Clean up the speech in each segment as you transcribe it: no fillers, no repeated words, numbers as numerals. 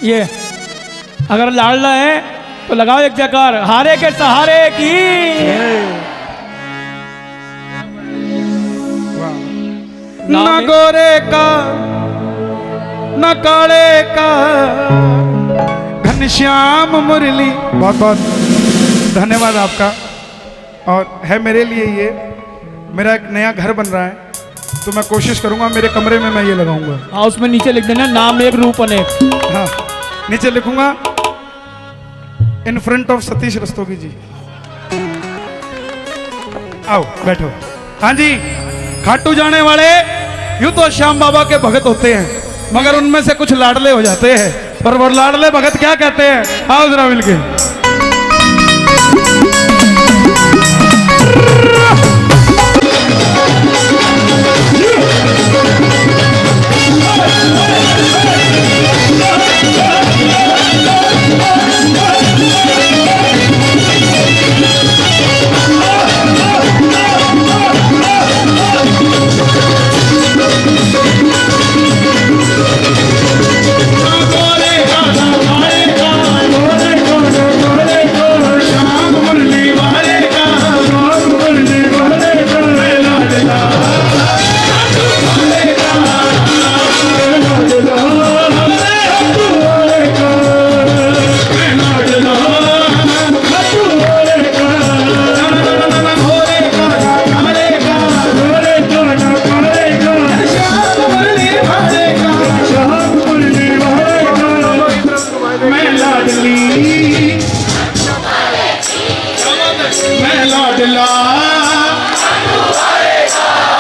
ये अगर लाडला है तो लगाओ एक जयकार, हारे के सहारे की। न गोरे का न काले का घनश्याम मुरली। बहुत बहुत धन्यवाद आपका। और है मेरे लिए ये, मेरा एक नया घर बन रहा है, तो मैं कोशिश करूंगा मेरे कमरे में मैं ये लगाऊंगा। हाँ, उसमें नीचे लिख देना नाम एक रूप अनेक। हाँ, नीचे लिखूंगा in front of Satish Rastogi ji. आओ बैठो। हाँ जी, खाटू जाने वाले यूं तो श्याम बाबा के भगत होते हैं, मगर उनमें से कुछ लाडले हो जाते हैं। पर वो लाडले भगत क्या कहते हैं, आओ जरा मिलके।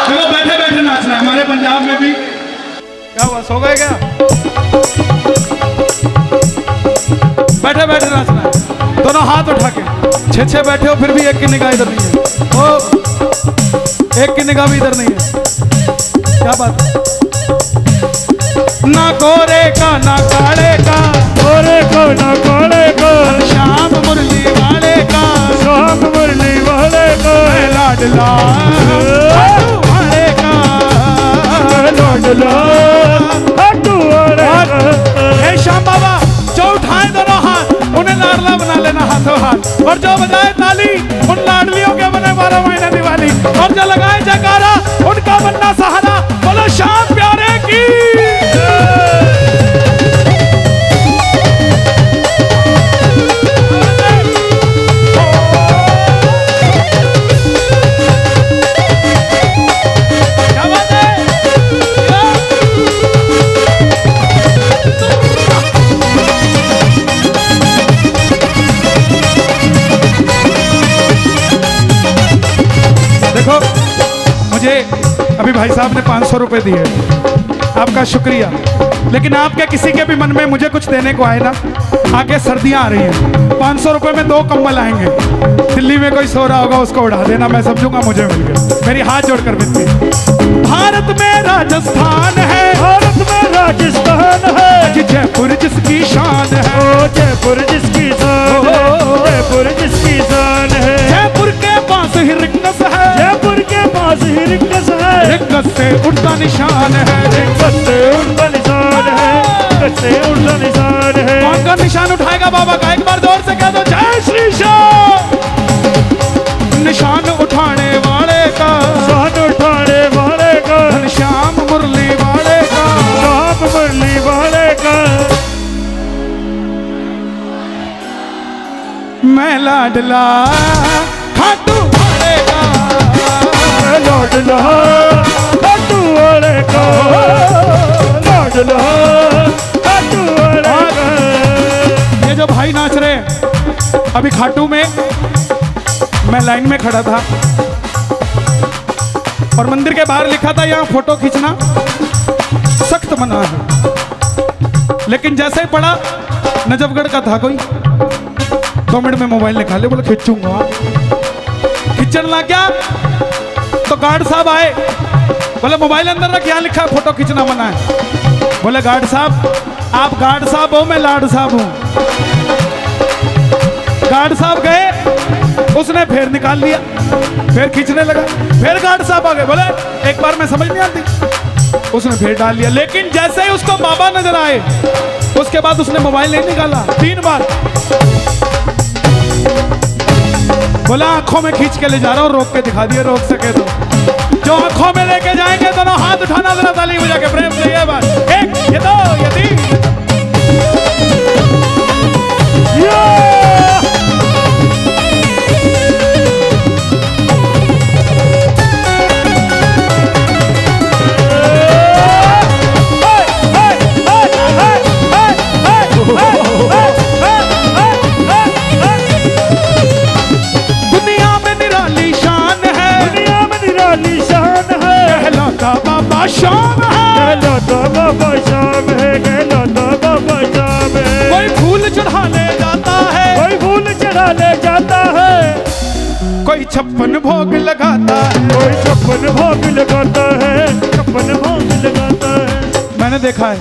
चलो बैठे बैठे नाचना है, हमारे पंजाब में भी। क्या हुआ, सो गए क्या? बैठे बैठे नाचना है, दोनों हाथ उठा के। छह बैठे हो फिर भी एक की निगाह इधर नहीं है, ओ एक की निगाह भी इधर नहीं है। क्या बात है? ना गोरे का ना काले का, गोरे को ना काले को, श्याम मुरली वाले का, श्याम मुरली वाले को, लाडला वाले का, लाडला खाटू वाले का। हे श्याम बाबा, जो उठाए दोनों हाथ उन्हें लाडला बना लेना हाथों हाथ, और जो बजाए ताली उन लाडलियों के बने 12 महीने दिवाली, और जो लगाए जयकारा उनका बनना सहारा। बोलो श्याम प्यारे की। देखो, मुझे अभी भाई साहब ने 500 रुपए दिए, आपका शुक्रिया। लेकिन आपके किसी के भी मन में मुझे कुछ देने को आए ना, आगे सर्दियां आ रही हैं, 500 रुपए में 2 कंबल आएंगे। दिल्ली में कोई सो रहा होगा उसको उड़ा देना, मैं समझूंगा मुझे मिल गया। मेरी हाथ जोड़कर विनती, भारत में राजस्थान है, भारत में राजस्थान है, जयपुर जिसकी शान है, ओ जयपुर जिसकी शान है, जयपुर जिसकी शान है। जयपुर के पास ही रिंगस है, जयपुर के पास ही रिंगस है, रिंगस से उड़ता निशान है, रिंगस से उड़ता निशान है, रिंगस से उड़ता निशान है। कौन का निशान उठाएगा बाबा का? एक बार जोर से कह दो, जय श्री श्याम। निशान उठाने वाले का, शान उठाने वाले का, श्याम मुरली वाले का, श्याम मुरली वाले का। मैं लाडला खाटू वाले का, लाडला खाटू वाले का, लाडला खाटू वाले का। ये जो भाई नाच रहे हैं, अभी खाटू में मैं लाइन में खड़ा था और मंदिर के बाहर लिखा था यहाँ फोटो खींचना सख्त मना है। लेकिन जैसे ही पड़ा, नजफगढ़ का था कोई, 2 मिनट में मोबाइल निकाले, बोले खींचूंगा। खींचने लग गया तो गार्ड साहब आए, बोले मोबाइल अंदर रख, यहाँ लिखा है फोटो खींचना मना है। बोले गार्ड साहब, आप गार्ड साहब हो, मैं लाड साहब हूं। गार्ड साहब गए, उसने फिर निकाल लिया, फिर खींचने लगा, फिर गार्ड साहब आ गए, बोले एक बार में समझ नहीं आती, उसने फिर डाल लिया। लेकिन जैसे ही उसको बाबा नजर आए, उस उसके बाद उसने मोबाइल नहीं निकाला 3 बार। बोला आंखों में खींच के ले जा रहा हूं, रोक के दिखा दिया, रोक सके तो। जो आंखों में लेके जाएंगे दोनों हाथ उठाना, जरा ताली बजा के प्रेम से ये बात। 1 ये 2 ये 3। दुनिया में निराली शान है, दुनिया में निराली शान है, कहलाता बाबा शाम है। कहलाता बाबा शाम है, कहलाता बाबा शाम है। कोई फूल चढ़ा ले जाता है, कोई फूल चढ़ा ले जाता है, कोई 56 भोग लगाता है। कोई 56 भोग लगाता है, 56 भोग लगाता है। मैंने देखा है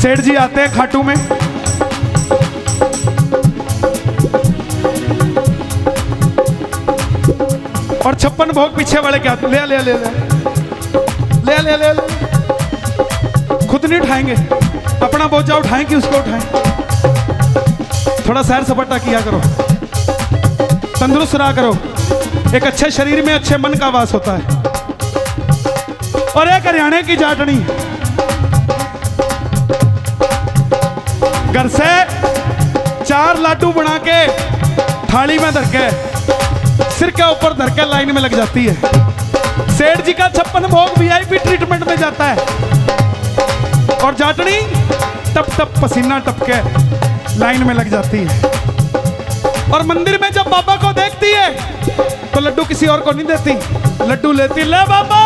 सेठ जी आते हैं खाटू में, और 56 भोग पीछे वाले क्या ले ले ले ले ले ले ले ले, खुद नहीं उठाएंगे, अपना बोझा उठाएं कि उसको उठाएं। थोड़ा सैर सपाटा किया करो, तंदुरुस्त रहा करो। एक अच्छे शरीर में अच्छे मन का वास होता है। और एक हरियाणा की जाटनी, घर से 4 लाडू बना के थाली में धर के सिर के ऊपर धर के लाइन में लग जाती है। सेठ जी का 56 भोग वीआईपी ट्रीटमेंट में जाता है, और जाटनी टप टप पसीना टपके लाइन में लग जाती है। और मंदिर में जब बाबा को देखती है तो लड्डू किसी और को नहीं देती, लड्डू लेती, ले बाबा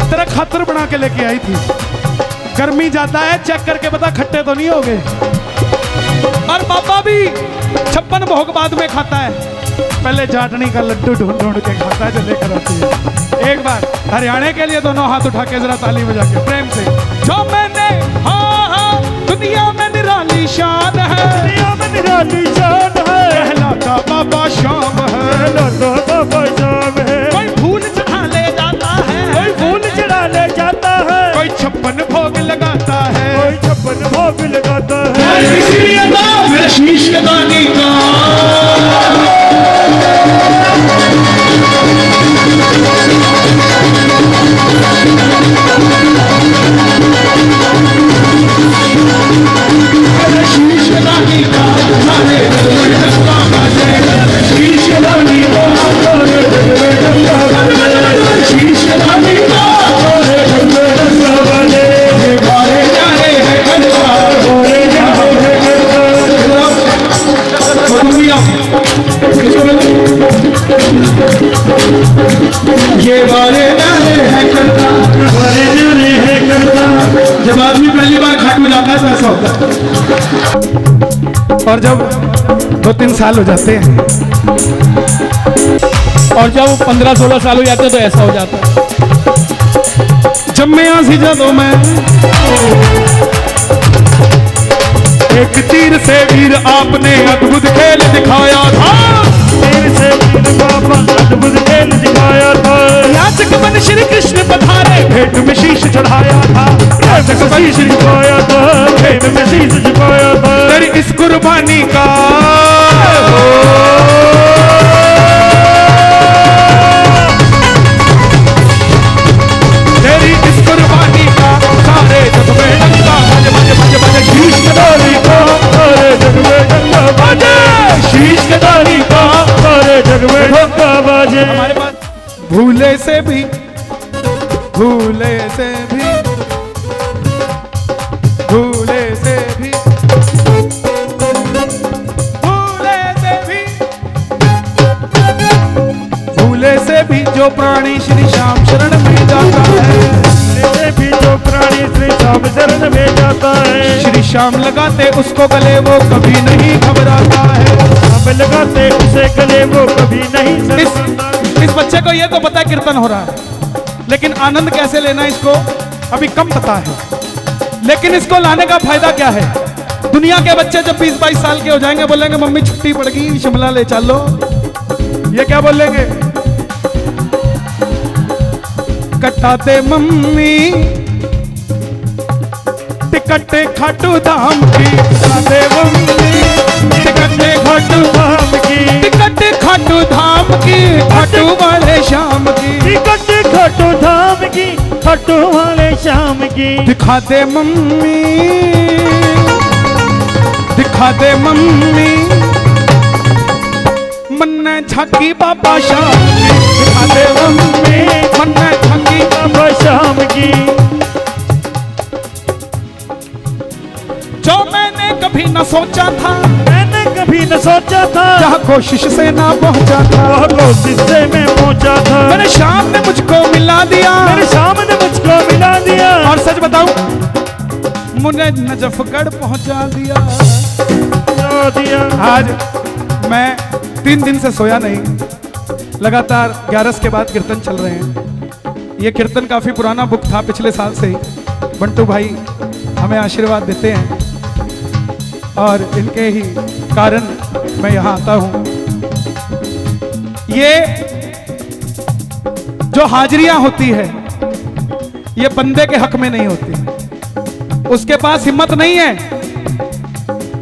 तेरा खातर बना के लेके आई थी, गर्मी जाता है चेक करके बता खट्टे तो नहीं हो गए। और बाबा भी 56 भोग बाद में खाता है, पहले जाटनी का लड्डू ढूंढ ढूंढ के खाता है जो लेकर आती है। एक बार हरियाणा के लिए दोनों हाथ उठा के जरा ताली बजा के प्रेम से। जो मैंने हाँ हाँ दुनिया में निराली शान है, दुनिया में निराली शान है, कहलाता बाबा शाम है। कहलाता बाबा शाम है। कोई फूल चढ़ा ले जाता है, कोई फूल चढ़ा ले जाता है, कोई 56 भोग लगाता है। कोई 56 भोग लगाता है। मेरे शीश के दानी का शीश के दानी का शीश के दानी का शीश के दानी का ये बारे नारे है करता, बारे नारे है करता। जब आदमी पहली बार खाटू जाता है तो ऐसा होता है। और जब 2-3 साल हो जाते हैं, और जब 15-16 साल हो जाते हैं तो ऐसा हो जाता है। जब मैं आसी जदों मैं एक तीर से वीर आपने अद्भुत खेल दिखाया था, तीर से वीर बाबा अद्भुत खेल दिखाया था। याचक बन श्री कृष्ण पधारे, भेंट में शीश चढ़ाया था, याचक बन शीश झुकाया था, भेंट में शीश झुकाया था। तेरी इस कुर्बानी का तेरी इस कुर्बानी का सारे जग में डंका बज बज बज बज। शीश के दानी का सारे जग में डंका बाजे, शीश के दानी का सारे जग में डंका बाजे। हमारे पास भूले से भी भूले से भी भूले से भी भूले से भी भूले से भी जो प्राणी श्री श्याम शरण में जाता है, से भी जो प्राणी श्री श्याम शरण में जाता है, श्री श्याम लगाते उसको गले वो कभी नहीं घबराता है। अब लगाते उसे गले वो कभी नहीं शर्माता। इस बच्चे को ये तो पता है कीर्तन हो रहा है, लेकिन आनंद कैसे लेना इसको अभी कम पता है। लेकिन इसको लाने का फायदा क्या है? दुनिया के बच्चे जब 20-22 साल के हो जाएंगे बोलेंगे मम्मी छुट्टी पड़ गई शिमला ले चलो, ये क्या बोलेंगे? कटाते मम्मी टिकट खाटू धाम की दिखा दे मम्मी, टिकट खाटू धाम की, टिकट खाटू धाम की, खाटू वाले शाम की, टिकट खाटू धाम की, खाटू वाले शाम की। दिखा दे मम्मी, दिखा दे मम्मी, मन्ने झांकी बाबा शाम की, दिखा दे मम्मी, मन्ने झांकी बाबा शाम की। जो मैंने कभी न सोचा था, मैंने कभी न सोचा था, जहाँ कोशिश से ना पहुंचा था, वह कोशिश से मैं पहुंचा था। मेरे शाम ने मुझको मिला दिया, मेरे शाम ने मुझको मिला दिया। और सच बताऊं मुझे नजफगढ़ पहुंचा दिया। आज मैं 3 दिन से सोया नहीं, लगातार 11 के बाद कीर्तन चल रहे हैं। ये कीर्तन काफी पुराना बुक था, पिछले साल से ही बंटू भाई हमें आशीर्वाद देते हैं और इनके ही कारण मैं यहाँ आता हूँ। ये जो हाजिरियां होती है ये बंदे के हक में नहीं होती। उसके पास हिम्मत नहीं है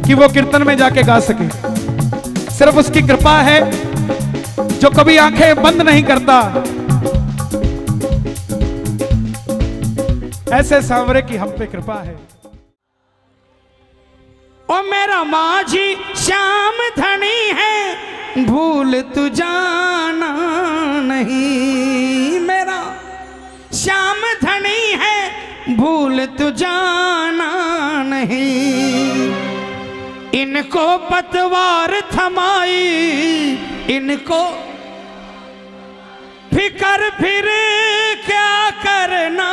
कि वो कीर्तन में जाके गा सके, सिर्फ उसकी कृपा है जो कभी आंखें बंद नहीं करता। ऐसे सांवरे की हम पे कृपा है। ओ मेरा माझी श्याम धनी है, भूल तू जाना नहीं। मेरा श्याम धनी है, भूल तू जाना नहीं। इनको पतवार थमाई, इनको फिकर फिर क्या करना।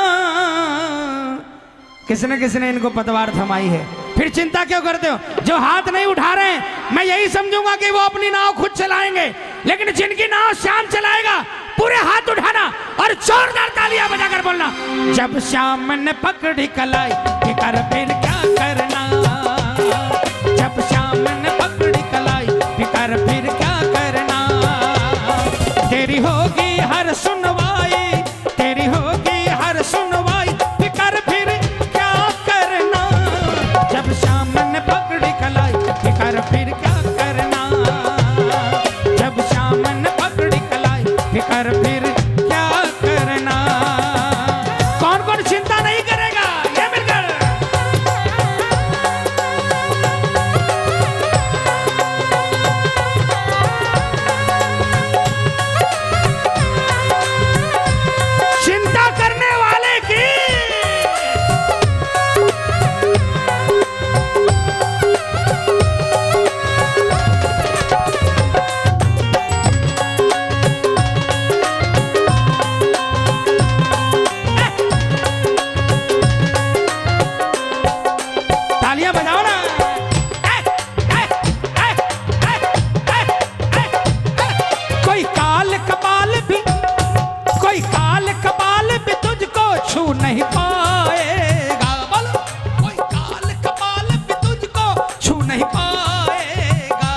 किसने किसने इनको पतवार थमाई है, फिर चिंता क्यों करते हो? जो हाथ नहीं उठा रहे हैं मैं यही समझूंगा कि वो अपनी नाव खुद चलाएंगे, लेकिन जिनकी नाव श्याम चलाएगा पूरे हाथ उठाना और जोरदार तालियां बजाकर बोलना। जब श्याम ने पकड़ी कलाई फिकर फिर क्या करना। जब श्याम ने पकड़ी कलाई फिकर फिर क्या करना। तेरी होगी हर सुनवाई, तेरी होगी हर सुनवाई, फिकर फिर क्या करना। जब श्याम ने पकड़ी कलाई फिकर फिर क्या करना। जब श्याम ने पकड़ी कलाई फिकर फिर क्या करना। कौन कौन चिंता नहीं करेगा ये मिलकर। चिंता करने वाले की तालियां बजाओ ना। कोई काल कबाल भी, कोई काल कबाल भी तुझको छू नहीं पाएगा। बोलो कोई काल कबाल भी तुझको छू नहीं पाएगा।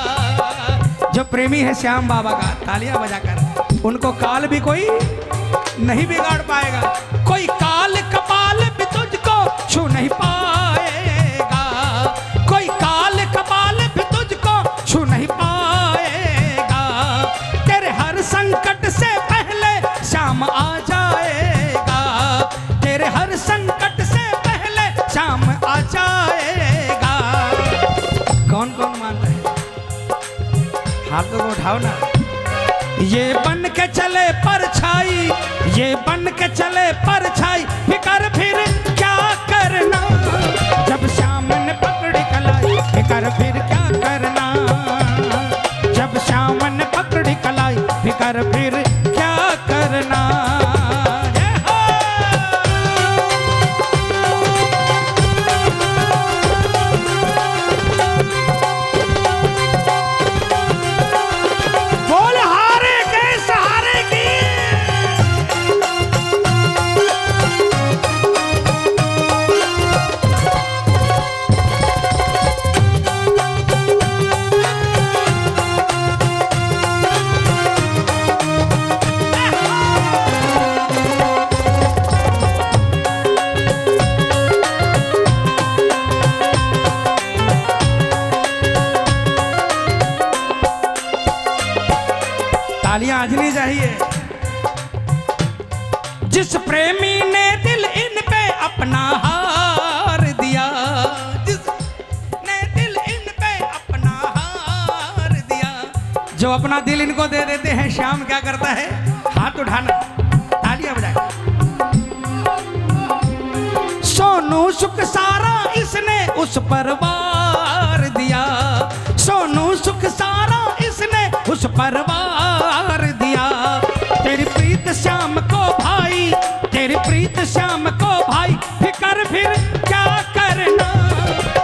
जो प्रेमी है श्याम बाबा का, तालियां बजाकर उनको काल भी कोई नहीं बिगाड़ पाएगा। कोई काल कबाल भी तुझको छू नहीं पाएगा। कोई काल कबाल भी तुझको छू नहीं पाएगा। तेरे हर संकट से पहले श्याम आ जाएगा। तेरे हर संकट से पहले श्याम आ जाएगा। कौन कौन मानता है? हाथों को उठाओ ना। ये बन के चले परछाई, ये बन के चले परछाई, फिकर फिर क्या करना। जब श्याम ने पकड़ी कलाई फिकर फिर क्या करना। जब श्याम ने पकड़ी कलाई फिकर फिर क्या करना। जय हो। बोल हारे के सहारे की। समझनी चाहिए। जिस प्रेमी ने दिल इन पे अपना हार दिया, जिसने दिल इन पे अपना हार दिया, जो अपना दिल इनको दे देते हैं, शाम क्या करता है? हाथ उठाना, तालियां बजाए। सोनू सुख सारा इसने उस पर वार दिया, सोनू सुख सारा इसने उस पर वार दिया। तेरी प्रीत श्याम को भाई, तेरी प्रीत श्याम को भाई, फिकर फिर क्या करना,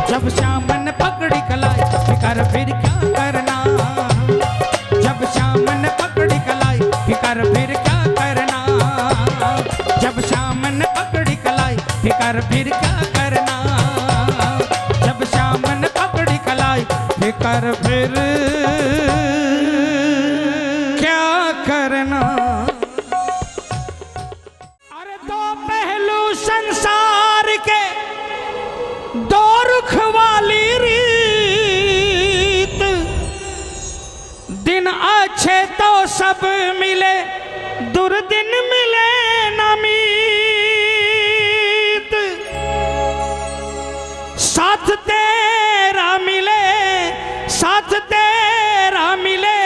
जब श्याम ने पकड़ी कलाई, फिकर फिर क्या करना, जब श्याम ने पकड़ी कलाई, फिकर फिर क्या करना, जब श्याम ने पकड़ी कलाई, फिकर फिर क्या करना, जब श्याम ने पकड़ी कलाई, फिकर फिर क्या करना। अरे दो पहलू संसार के, दो रुख वाली रीत, दिन अच्छे तो सब मिले, दुर्दिन मिले न मीत। साथ तेरा मिले, साथ तेरा मिले,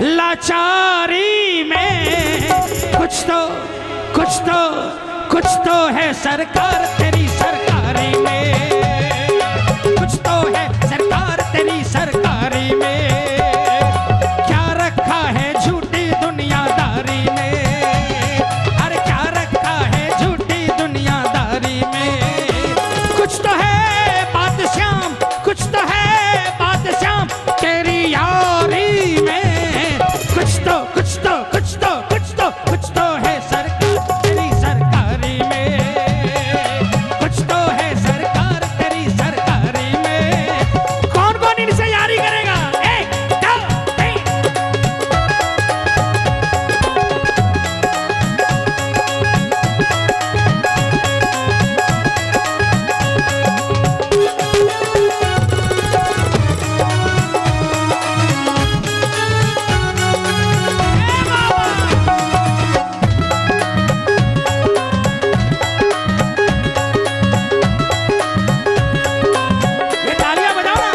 लाचारी में कुछ तो कुछ तो कुछ तो है सरकार तेरी सरकारी में, कुछ तो है सरकार तेरी सरकारी में। क्या रखा है झूठी दुनियादारी में, अरे क्या रखा है झूठी दुनियादारी में। कुछ तो है बात श्याम, कुछ तो है बात श्याम तेरी यारी में, कुछ तो कुछ तो कुछ तो कुछ तो कुछ तो है सरकार तेरी सरकारी में, कुछ तो है सरकार तेरी सरकारी में। कौन कौन इनसे यारी करेगा? एक दो तीन। ये तालियां बजाओ ना।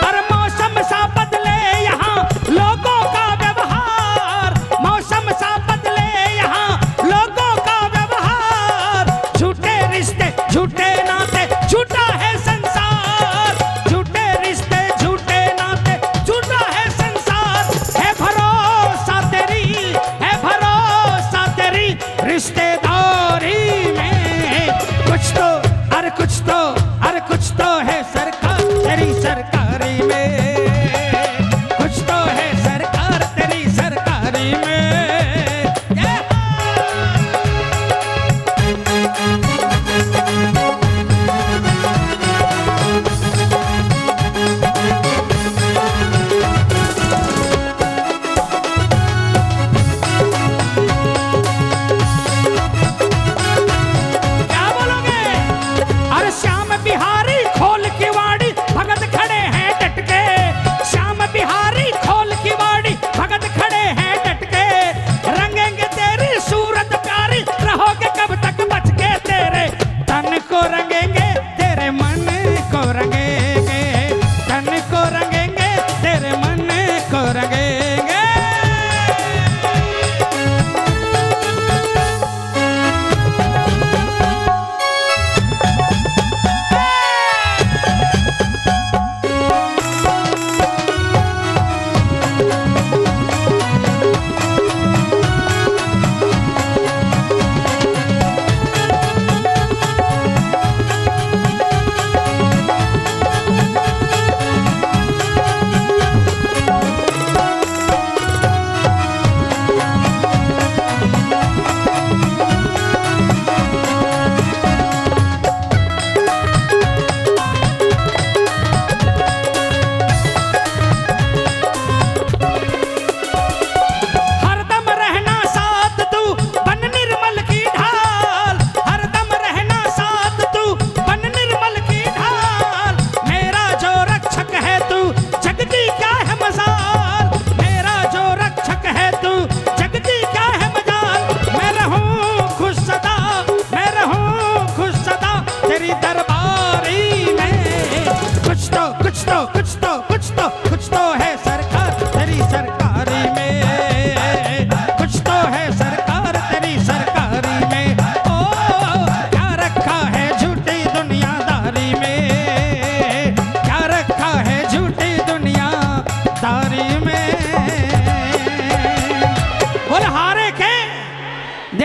अरे मौसम सा बदले यहाँ लोगों का व्यवहार, मौसम सा बदले यहाँ लोगों का व्यवहार। झूठे रिश्ते झूठे नाते झूठा है संसार, झूठे रिश्ते झूठे नाते झूठा है संसार। है भरोसा तेरी, है भरोसा तेरी रिश्तेदारी में। कुछ तो अरे कुछ तो अरे कुछ तो है सरकार तेरी सरकारी में, कुछ तो है सरकार तेरी सरकारी में। ये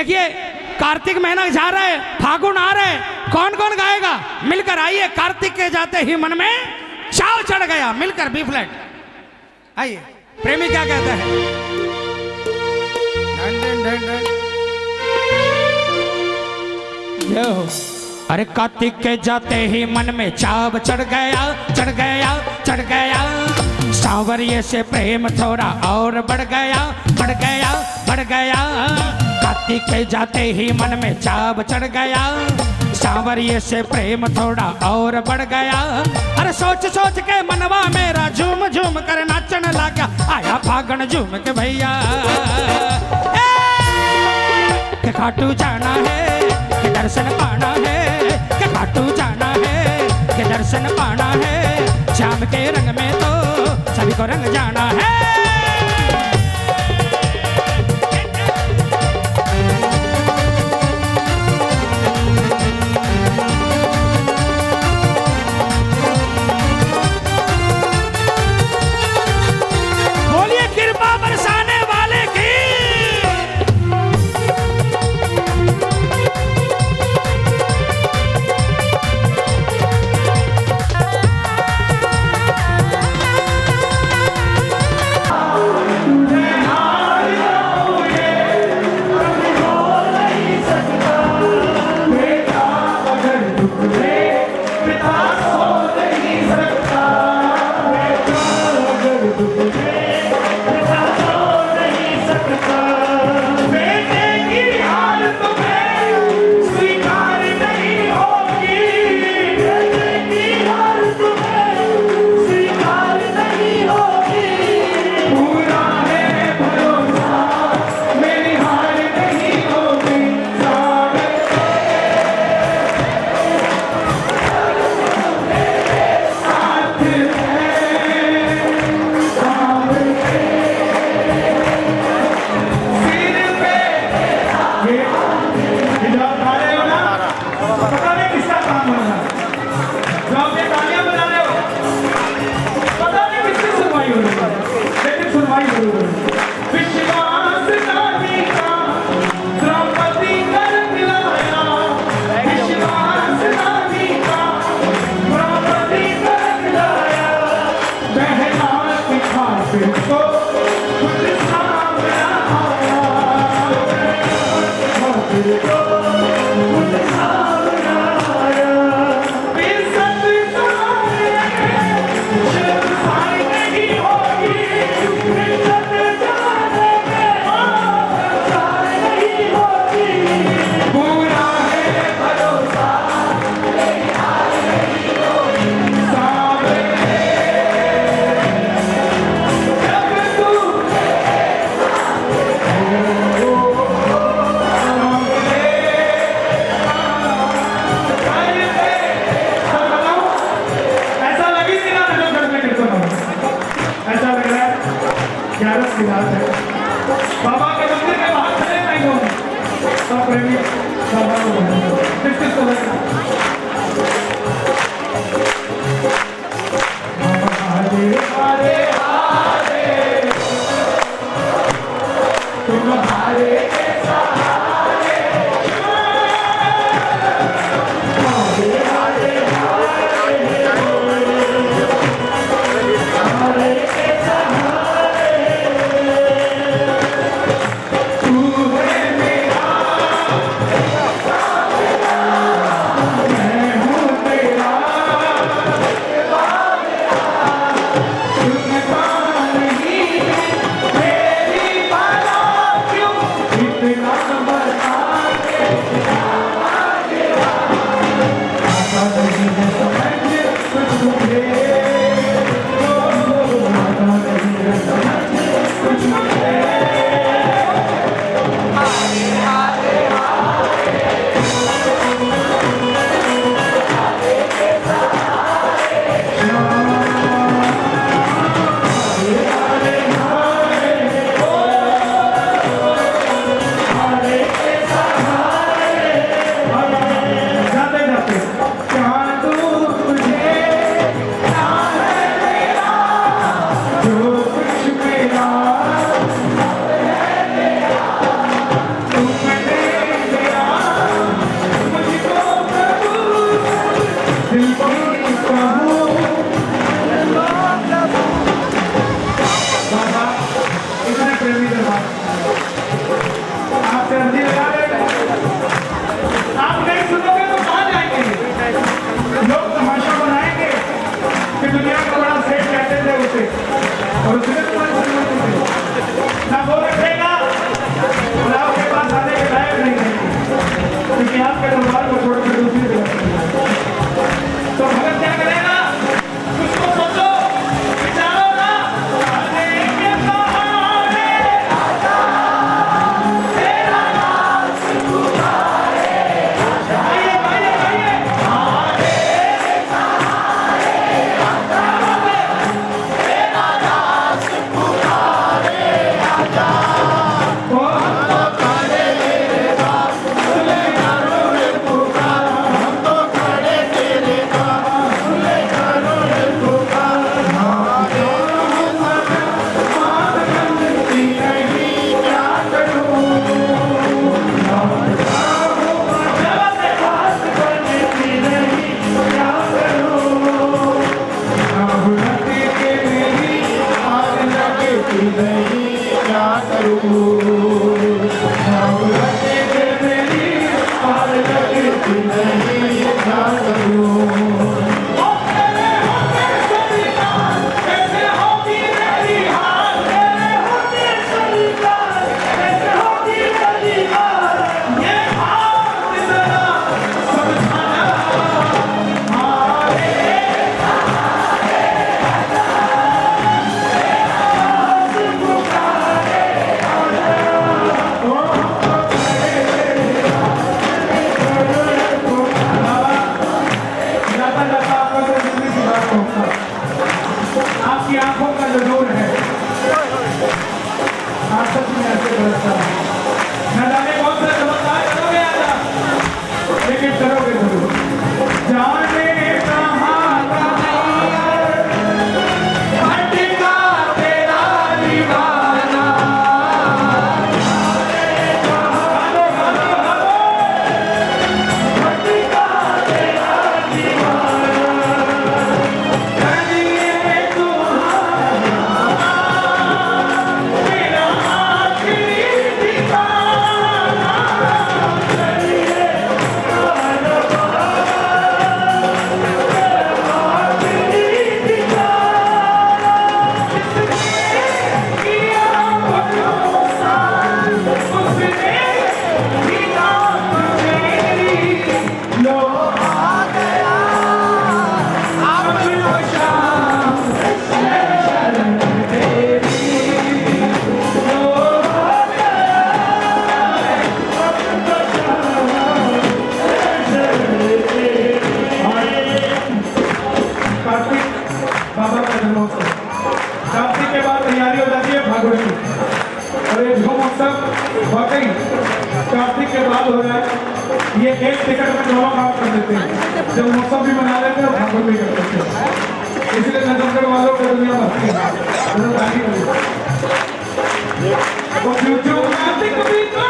देखिए कार्तिक महीना जा रहा है, फागुन आ रहा है, कौन कौन गाएगा? मिलकर आइए। कार्तिक के जाते ही मन में चाव चढ़ गया, मिलकर बी फ्लैट आइए। प्रेमी क्या कहता है? जय हो। अरे कार्तिक के जाते ही मन में चाव चढ़ गया, चढ़ गया, चढ़ गया। सांवरिये से प्रेम थोड़ा और बढ़ गया, बढ़ गया, बढ़ गया। कार्तिक के जाते ही मन में चाव चढ़ गया, सांवरिये से प्रेम थोड़ा और बढ़ गया। अरे सोच सोच के मनवा मेरा झूम झूम कर नाचने लगा। आया फागुन झूम के भैया, के खाटू जाना है, के दर्शन पाना है, के खाटू जाना है, के दर्शन पाना है। शाम के रंग में तो सभी को रंग जाना है। बोलिए कृपा बरसाने वाले की। बाबा के मंदिर के बाहर खड़े नहीं हो सब प्रेमी किस एक टिकट में दोनों काम कर देते हैं, जब मौसम भी बना लेते हैं और ठाकुर भी कर देते हैं। इसलिए नजफगढ़ वालों को दुनिया भरती है। वो फ्यूचर कार्तिक भी तो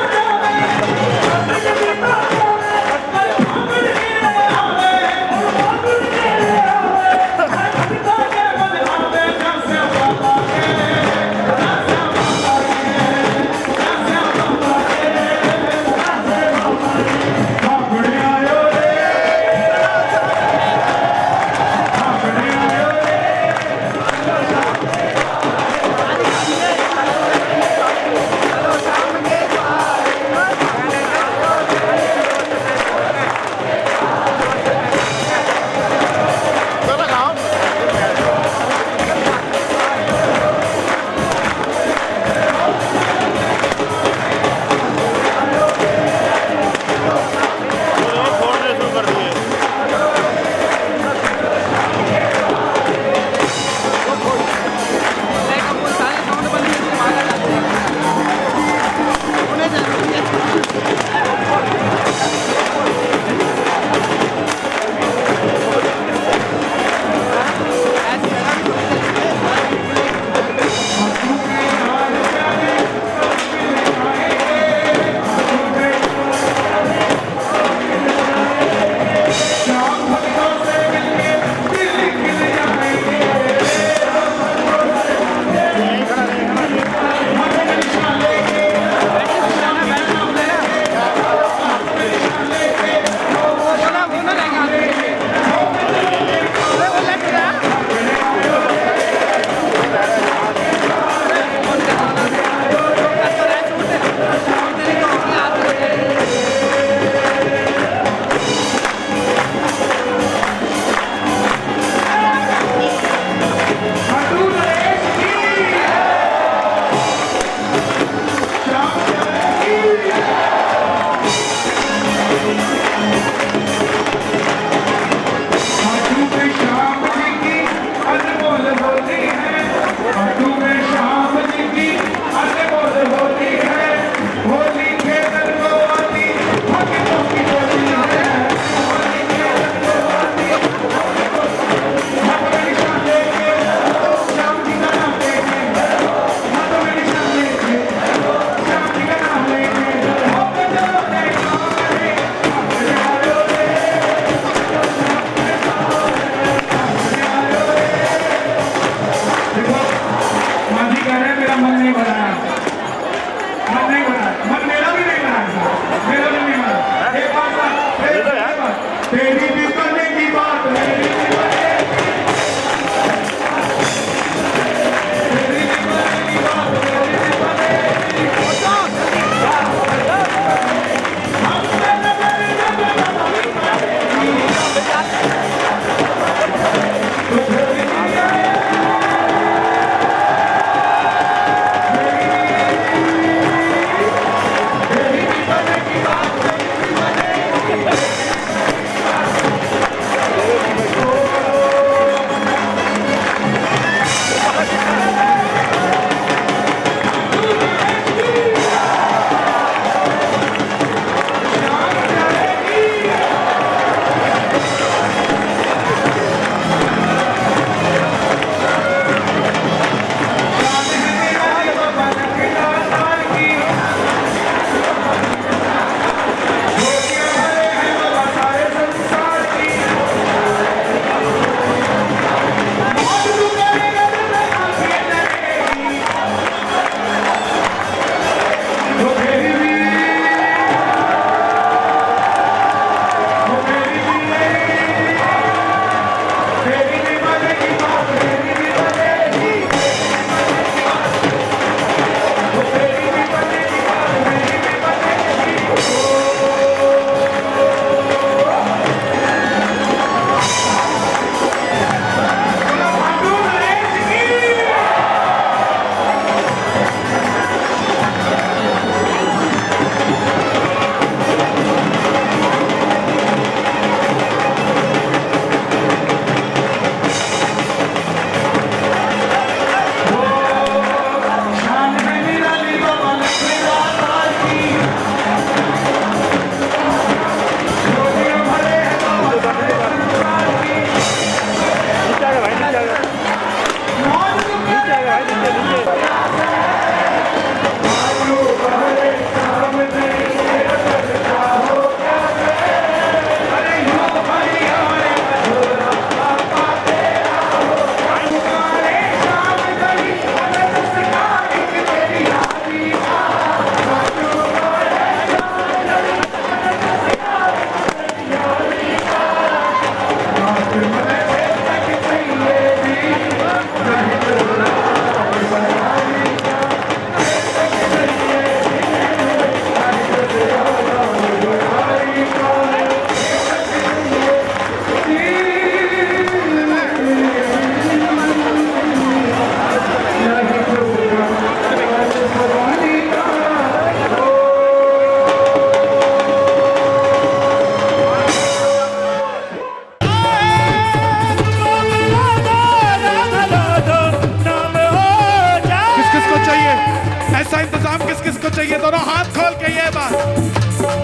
ऐसा इंतजाम किस किस को चाहिए? दोनों हाथ खोल के ये बात।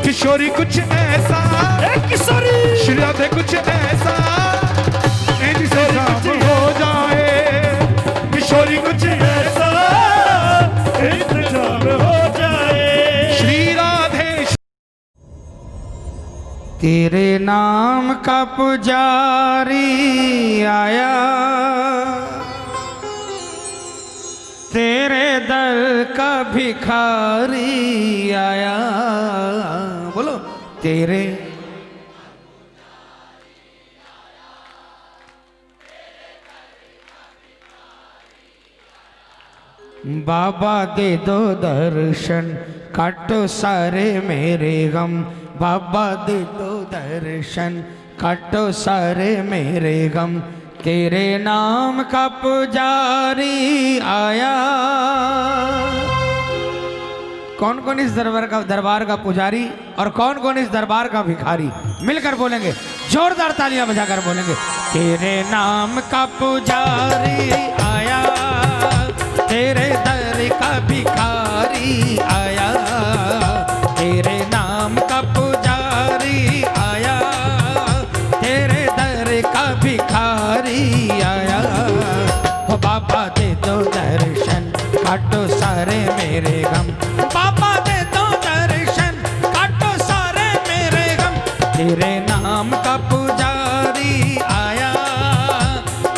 किशोरी कुछ ऐसा, किशोरी श्री राधे कुछ ऐसा, इंतजाम हो जाए। किशोरी कुछ ऐसा, इंतजाम हो जाए। श्री राधे। तेरे नाम का पुजारी आया, तेरे दर का भिखारी आया। बोलो तेरे बाबा दे दो दर्शन, काटो सारे मेरे गम। बाबा दे दो दर्शन, काटो सारे मेरे गम। तेरे नाम का पुजारी आया। कौन कौन इस दरबार का पुजारी और कौन कौन इस दरबार का भिखारी? मिलकर बोलेंगे, जोरदार तालियां बजाकर बोलेंगे। तेरे नाम का पुजारी आया, तेरे दर का भिखारी आया। तेरे नाम का पुजारी आया, तेरे दर का भिखारी आया। हो बाबा दे दो दर्शन, काटो सारे मेरे गम। बाबा दे दो दर्शन, काटो सारे मेरे गम। तेरे नाम का पुजारी आया।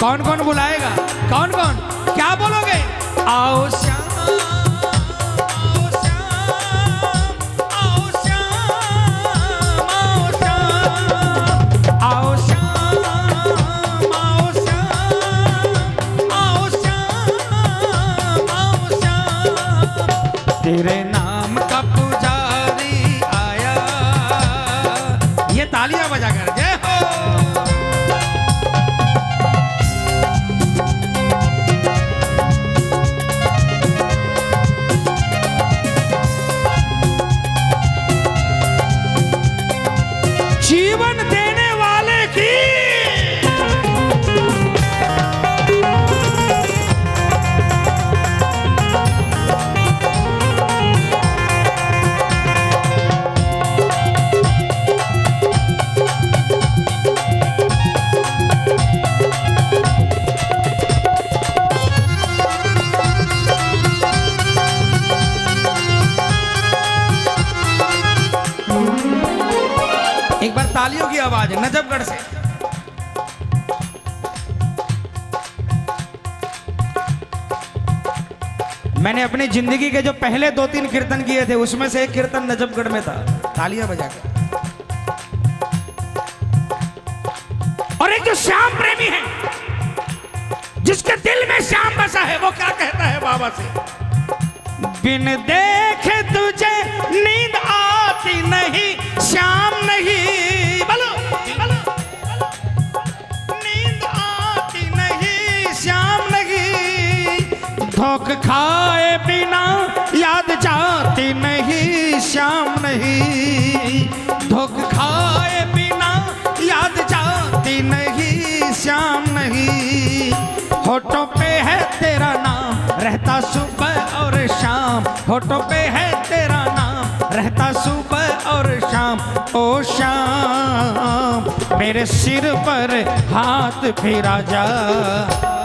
कौन कौन बुलाएगा? कौन कौन? क्या बोलोगे? आओ श्याम, आओ श्याम, आओ श्याम, आओ श्याम, आओ श्याम, आओ श्याम, आओ श्याम, आओ श्याम। तेरे नाम का पुजारी आया। ये तालियां बजाकर जय हो। जीवन देने वाले की एक बार तालियों की आवाज नजफगढ़ से। मैंने अपनी जिंदगी के जो पहले 2-3 कीर्तन किए थे उसमें से एक कीर्तन नजफगढ़ में था। तालियां बजाकर। और एक जो श्याम प्रेमी है, जिसके दिल में श्याम बसा है, वो क्या कहता है बाबा से? बिन देखे तुझे नींद आती नहीं, श्याम नहीं। बोलो बोलो, नींद आती नहीं, श्याम नहीं। धोख खाए बिना याद जाती नहीं, श्याम नहीं। धोख खाए बिना याद जाती नहीं, श्याम नहीं। होठों पे है तेरा नाम, रहता सुबह और शाम। होठों पे है तेरा नाम, रहता सुबह और शाम। ओ शाम, मेरे सिर पर हाथ फिरा जा।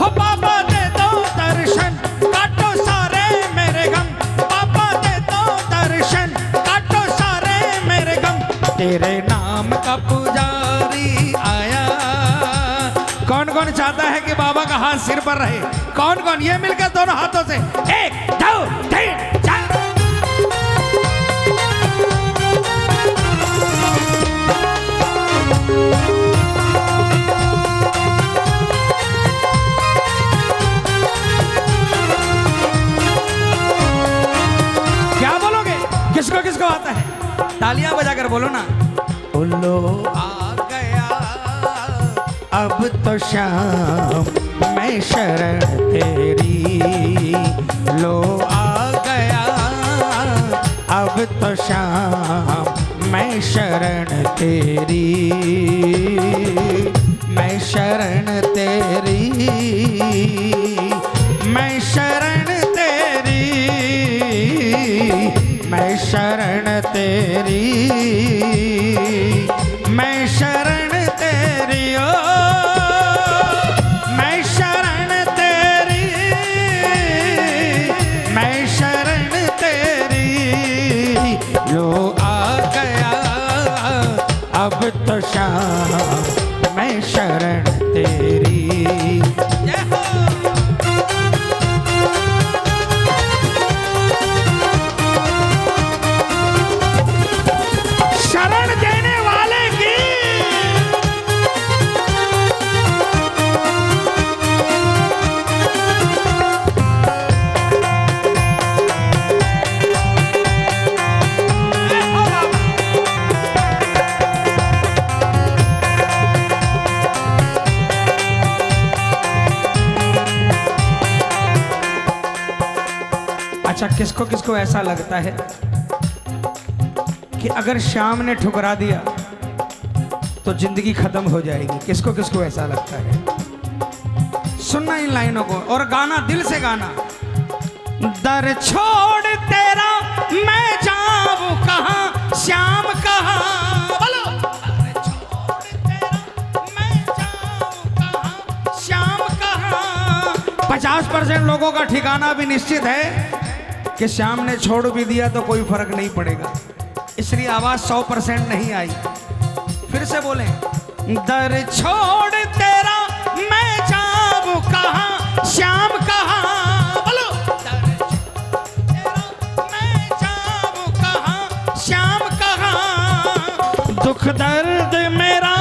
हो बाबा दे दो दर्शन, काटो सारे मेरे गम। बाबा दे दो दर्शन, काटो सारे मेरे गम। तेरे नाम का पुजारी आया। कौन कौन चाहता है कि बाबा का हाथ सिर पर रहे? कौन कौन? ये मिलकर दोनों हाथों से 1 2 3 4। क्या बोलोगे? किसको किसको आता है? तालियां बजाकर बोलो ना। उल्लू आ गया अब तो शाम, मैं शरण तेरी। लो आ गया अब तो शाम, मैं शरण तेरी। मैं शरण तेरी, मैं शरण तेरी। तेरी, मैं शरण तेरी, ओ मैं शरण तेरी, मैं शरण तेरी, लो आ गया अब तो शाम, मैं शरण तेरी। जय हो। शरण देने वाले की अच्छा, किसको किसको ऐसा लगता है कि अगर श्याम ने ठुकरा दिया तो जिंदगी खत्म हो जाएगी? किसको किसको ऐसा लगता है? सुनना इन लाइनों को और गाना, दिल से गाना। दर छोड़ तेरा मैं जाऊं कहां, श्याम कहां, बोलो। दर छोड़ तेरा मैं जाऊं कहां, श्याम कहां। 50% लोगों का ठिकाना भी निश्चित है कि श्याम ने छोड़ भी दिया तो कोई फर्क नहीं पड़ेगा, इसलिए आवाज 100% नहीं आई। फिर से बोलें, दर छोड़ तेरा मैं जाऊं कहां, श्याम कहां, बोलो। दर छोड़ तेरा मैं जाऊं कहां, श्याम कहां। दुख दर्द मेरा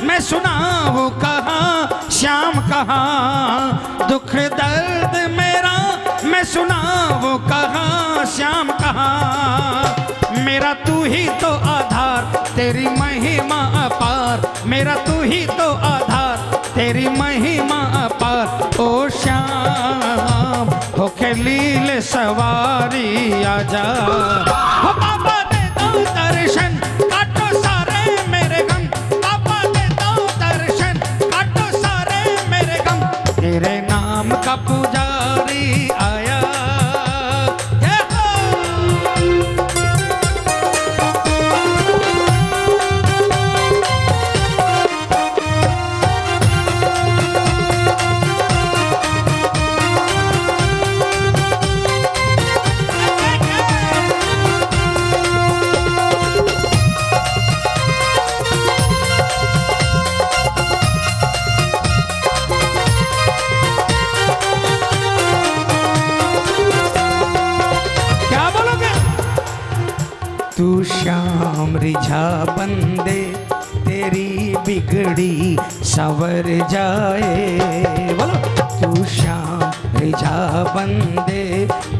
मैं सुनाऊं कहां, श्याम कहां। दुख दर्द मेरा मैं सुनाऊं कहां, श्याम कहां। मेरा तू ही तो आधार, तेरी महिमा अपार, मेरा तू ही तो आधार, तेरी महिमा अपार। ओ श्याम होके लीले सवारी आजा, हो बाबा दे दो दर्शन, काटो सारे मेरे गम, बाबा दे दो दर्शन, काटो सारे मेरे गम। तेरे नाम का पुजारी आया, जय हो। तू श्याम रिझा बंदे, तेरी बिगड़ी संवर जाए, बोलो। तू श्याम रिझा बंदे,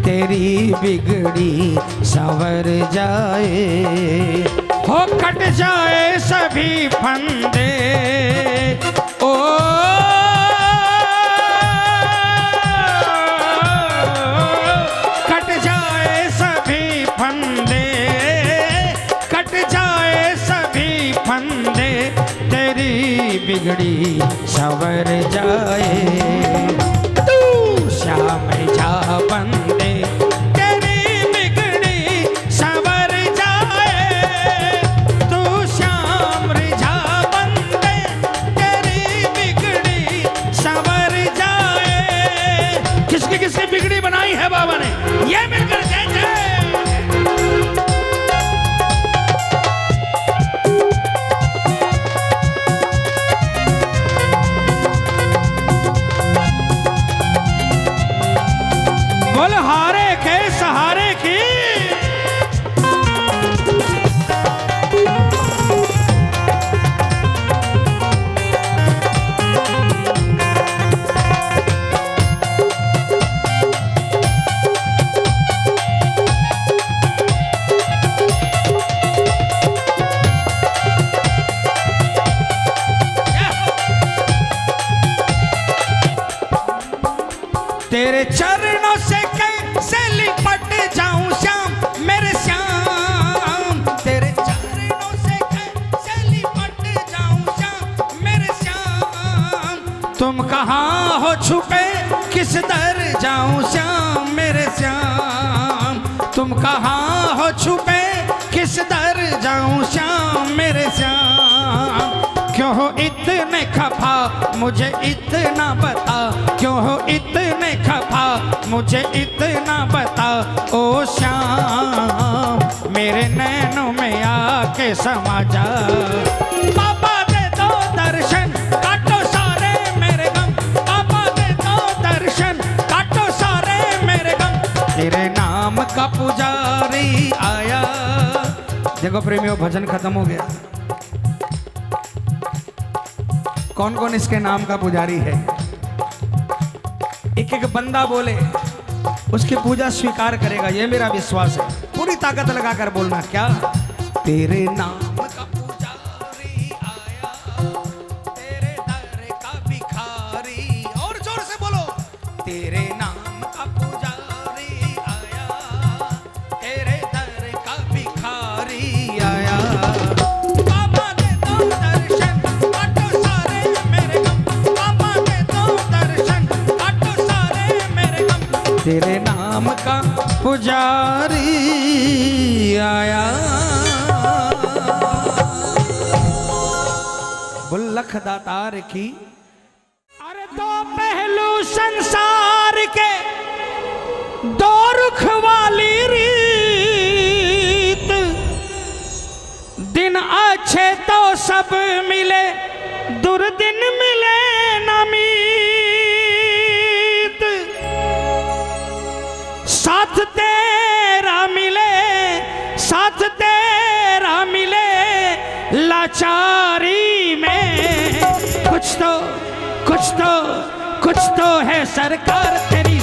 तेरी बिगड़ी संवर जाए, हो कट जाए सभी फंदे, ओ कट जाए सभी फंदे, कट जाए सभी फंदे, तेरी बिगड़ी संवर जाए। तू श्याम जा बंदे, तेरी बिगड़ी संवर जाए। तू श्याम जा बंदे, तेरी बिगड़ी संवर जाए। किसकी किसकी बिगड़ी बनाई है बाबा ने, ये मिलकर जय जय। बोल हारे के सहारे की, तेरे चरणों से कैसे लिपट जाऊं श्याम, मेरे श्याम। तेरे चरणों से कैसे लिपट जाऊं श्याम, मेरे श्याम। तुम कहाँ हो छुपे, किस दर जाऊं श्याम, मेरे श्याम। तुम कहाँ हो छुपे, किस किस दर जाऊं श्याम मेरे श्याम, क्यों हो इतने खफा मुझे इतना बता, क्यों हो इतने खफा मुझे इतना बता ओ श्याम, मेरे नैनों में आके समा जा। बाबा दे दो दर्शन काटो सारे मेरे गम, बाबा दे दो दर्शन काटो सारे मेरे गम, तेरे नाम का पुजारी आया। देखो प्रेमियों, भजन खत्म हो गया। कौन कौन इसके नाम का पुजारी है? एक एक बंदा बोले, उसकी पूजा स्वीकार करेगा, ये मेरा विश्वास है। पूरी ताकत लगाकर बोलना, क्या? तेरे नाम का पुजारी आया, तेरे दर का भिखारी, और जोर से बोलो, तेरे नाम का पुजारी आया, तेरे दर का भिखारी आया। बाबा दे दो दर्शन काटो सारे मेरे गम, बाबा दे दो दर्शन काटो सारे मेरे गम, तेरे नाम का पुजारी आया। बुल्लख दातार की। अरे दो पहलू संसार के, दो रुख वाली रीत, दिन अच्छे तो सब मिले, दुर्दिन मिले न मीत, साथ तेरा मिले, साथ तेरा मिले लाचारी में, कुछ तो है सरकार तेरी